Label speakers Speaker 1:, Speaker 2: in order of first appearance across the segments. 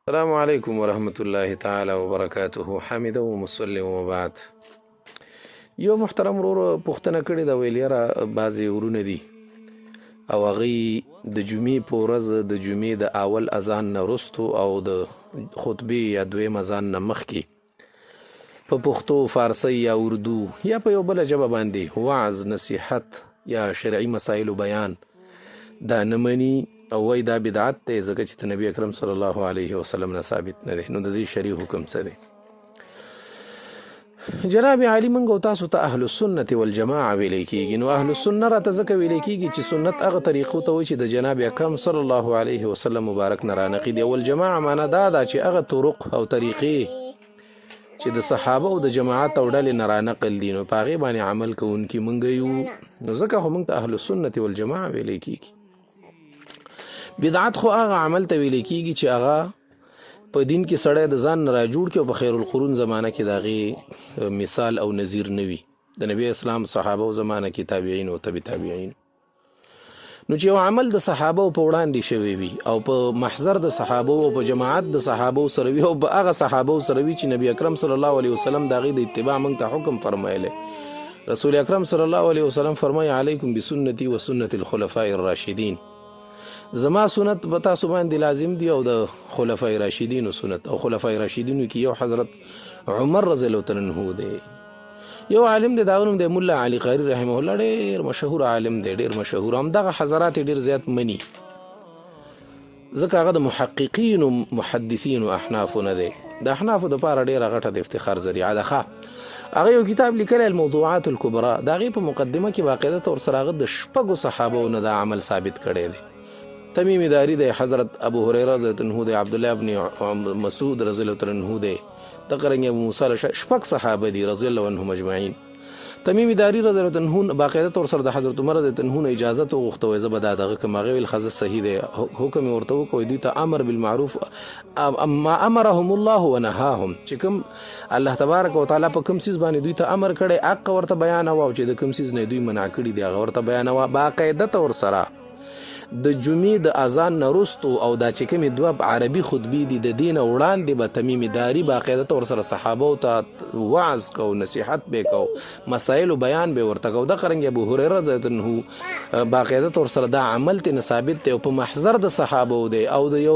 Speaker 1: السلام علیکم ورحمت الله تعالی وبرکاته. حامد و مسلم و بعد. یو محترم ورور پوښتنه کړې ده، ویل یاره بعضې ورونه دي او هغوی د جمعې په ورځ د جمعې د اول اذان نه وروستو او د خطبې یا دویم اذان نه مخکې په پښتو، فارسی یا اردو یا په یو بله ژبه باندې وعظ، نصیحت یا شرعي مسایلو بیان دا نه مني او وایي دا بدعت دی، ځکه چې د نبي اکرم صلی الله علیه وسلم نه ثابت نه دی. نو د دې شرعي حکم څه دی؟ جناب عالي، موږ او تاسو ته اهل السنت والجماعه ویلی کېږي. نو اهل السنه راته ځکه ویلی کېږي چې سنت هغه طریقو ته وایي چې د جناب اکرم صلی الله علیه وسلم مبارک نه رانقي دي. والجماعه معنا دا ده چې هغه طرق او طریقې چې د صحابه او د جماعت او ډلې نه رانقل دي، نو په هغې باندې عمل کوونکي موږ یو. نو ځکه خو موږ ته اهل السنت والجماعه ویلی کېږي. بدعت خو هغه عمل ته ویل کېږي چې هغه په دین کې سړی د ځان نه راجوړ کړي او په خیر القرون زمانه کې د هغې مثال او نظیر نه وي. د نبي اسلام صحابه او زمانه کې تابعین او تبع تابعین. نو چې یو عمل د صحابه په وړاندې شوی وي او په محضر د صحابه او په جماعت د صحابه سره وي او په هغه صحابه سره وي چې نبی اکرم صلی الله علیه وسلم د هغې د اتباع موږ ته حکم فرمایلی. رسول اکرم صلی الله علیه وسلم فرمایي علیکم بسنتي و سنت الخلفاء الراشدین، زما سنت به تاسو باندې لازم دی او د خلفای راشدینو سنت. او خلفای راشدینو کې یو حضرت عمر رضی الله عنه دی، یو عالم دی، دا نوم دی مولا علي قاري رحمه الله، ډېر مشهور عالم دی، ډېر مشهور. همدغه حضرات ډېر زیات مني، ځکه هغه د محققین او محدثین او احنافو نه دی. د احنافو دپاره ډېره غټه د افتخار ذریعه ده. هغه یو کتاب لیکلی الموضوعات الکبرا، د هغې په مقدمه کې باقاعده طور سره هغه د شپږو صحابو نه دا عمل ثابت کړی دی. تمیم داری دی، حضرت ابو هریره رضی الله عنه دی، عبدالله ابن مسعود رضی الله عنه دی، دقرنګ ابو موسی شپږ صحابه دي رضی الله عنهم اجمعین. تمیم داری رضی الله عنه باقاعده طور سره د حضرت عمر رضی الله عنه اجازه وغوښته، وایي زه به دا دغه کوم هغې ویل ښه صحیح دی، حکم یې ورته وکړ دوی ته امر بالمعروف ما امرهم الله ونهاهم، چې کوم الله تبارک وتعالی په کوم څیز باندې دوی ته امر کړی حق ورته بیانوه، او چې د کوم څیز نه دوی منع کړي دي هغه ورته بیانوه. باقاعده طور سره د جمعې د اذان نه وروستو او دا چې کومې دوه عربي خطبې دي د دې نه وړاندې به تمیم داري باقاعده طور سره صحابو ته وعظ کو، نصیحت به کو، مسایلو بیان به ورته کو. دقرنګ ابو هریره رضی الله عنه باقاعده طور سره دا عمل ته ثابت دی او په محضر د صحابو دی او د یو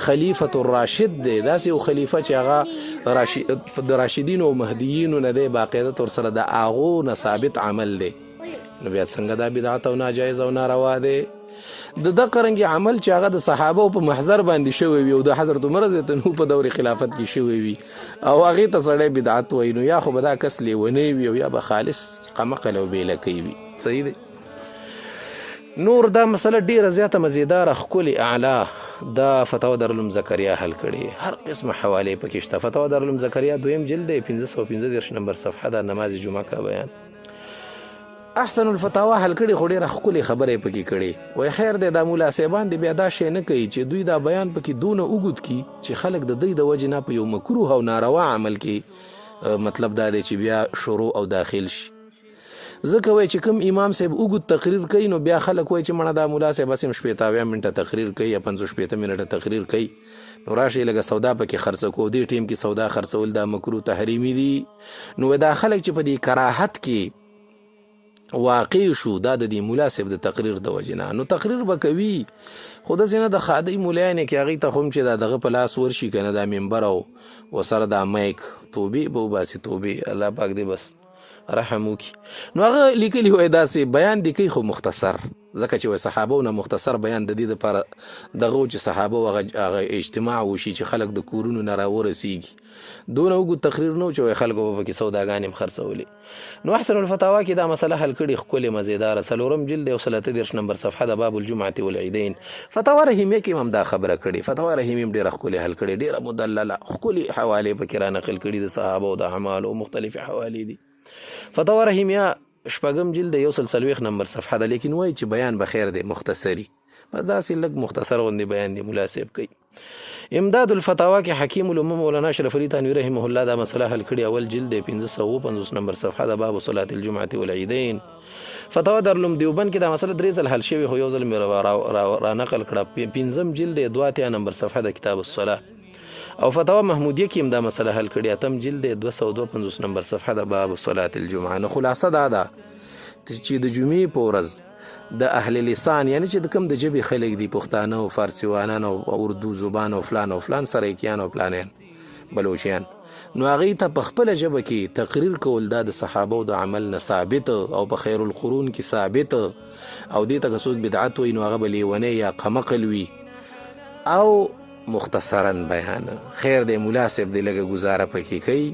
Speaker 1: خلیفة الراشد دی، داسې یو خلیفه چې هغه د راشدینو او مهدیینو نه دی، باقاعده طور سره د هغو نه ثابت عمل دی. نو بیا څنګه دا بدعت او ناجایز او ناروا دی؟ د دغه رنګ عمل چې هغه د صحابه په محضر باندې شوی وي او د حضرت عمر رضی الله عنه په دور خلافت کې شوی وي او هغې ته سړی بدعت وایي، نو یا خو به دا کس لیونی وي او یا به خالص قمقل او بېلکی وي. صحیح دی. نور دا مسله ډېره زیاته مزیداره ښکلې اعلی دا فتاوا دارالعلوم زکریا حل کړې، هر قسمه حوالې پکې شته. فتاوا دارالعلوم زکریا دویم جلد دی، 515 نمبر صفحه ده، نماز جمعه کا بیان. احسن الفتاوا حل کړي، خو ډېره ښکلې خبرې پکې کړي. وایي خیر دی دا مولا صاحبان دې بیا دا شی نه کوي چې دوی دا بیان پکې دونه اوږد کړي چې خلک د دوی د وجې نه په یو مکروه او ناروا عمل کې مطلب دا دی چې بیا شروع او داخل شي. ځکه وایي چې کوم امام صاحب اوږد تقریر کوي نو بیا خلک وایي چې مړه دا مولا صاحب بس شپېته منټه تقریر کوي یا 50 منټه تقریر کوي، نو راشي لږه سودا پکې خرڅه کو. دې ټیم کې سودا خرڅول دا مکروه تحریمي دي. نو دا خلک چې په دې کراهت کې واقع شو دا د دې مولا صاحب د تقریر د وجې نه، نو تقریر به کوي خو داسې نه د خادی مولیانې کې هغې ته خو هم چې دا دغه په لاس ورشي که نه دا ممبر او ورسره دا مایک توبې به وباسي. توبې الله پاک دې بس رحم وکړي. نو هغه لیکلي وایي داسې بیان دې کوي خو مختصر، ځکه چې وایي صحابو نه مختصر بیان د دې دپاره دغه چې صحابو هغه اجتماع وشي چې خلک د کورونو نه راورسېږي. دونه اوږد تقریر نه و چې وایي خلکو به پکې سوداګانې هم خرڅولې. نو احسن الفتاوا کې دا مسله حل کړي، ښکلې مزیداره، 4 جلد او 33 نمبر صفحه د باب الجمعة والعیدین. فتاوا رحیمیه کې هم دا خبره کړې. فتاوا رحیمیه هم ډېره ښکلې حل کړې، ډېره مدلله ښکلې حوالې پکې را نقل کړي د صحابو د اعمالو مختلفې حوالې دي. فتاوا رحیمیه 4 جلد 140 نمبر صفحه ده، لیکن وایي چې بیان به خیر دی مختصری، بس داسې لږ مختصر غوندې بیان دی مولا صاحب کوي. امداد الفتاوا کې حکیم الامه مولانا اشرف علي تانوي رحمه الله دا مسله حل کړي، اول جلد 550 نمبر صفحه د باب صلاة الجمعة والعیدین. فتاوا دارالعلوم دیوبند کې دا مسله 3 ځل حل شوې، خو یو ځل مې را نقل کړه، 5 جلد 2 نمبر صفحه د کتاب الصلاة. او فتاوا محمودیه کې هم دا مسله حل کړې، اتم جلد 252 نمبر صفحه د باب صلات الجمعه. نو خلاصه دا ده چې د جمعې په ورځ د اهل لسان یعنی چې د کوم د ژبې خلک دي، پښتانه او فارسیوانان او اردو زبان او فلان سرایکیان او فلانیان بلوچیان، نو هغوی ته په خپله ژبه کې تقریر کول دا د صحابو د عمل نه ثابت او په خیر القرون کې ثابت، او دې ته که څوک بدعت وي نو هغه به لیونی یا قمقل وي او مختصرا بیان. خیر دی ملا صاحب دی لږه ګزاره پکې کوي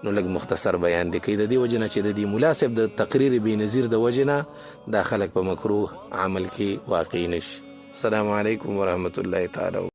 Speaker 1: نو لږ مختصر بیان دی کوي، د دې وجه نه چې د دې ملا صاحب د تقریر بې نظیر د وجه نه دا خلک په مکروه عمل کې واقع نشي. السلام علیکم ورحمة الله تعالی.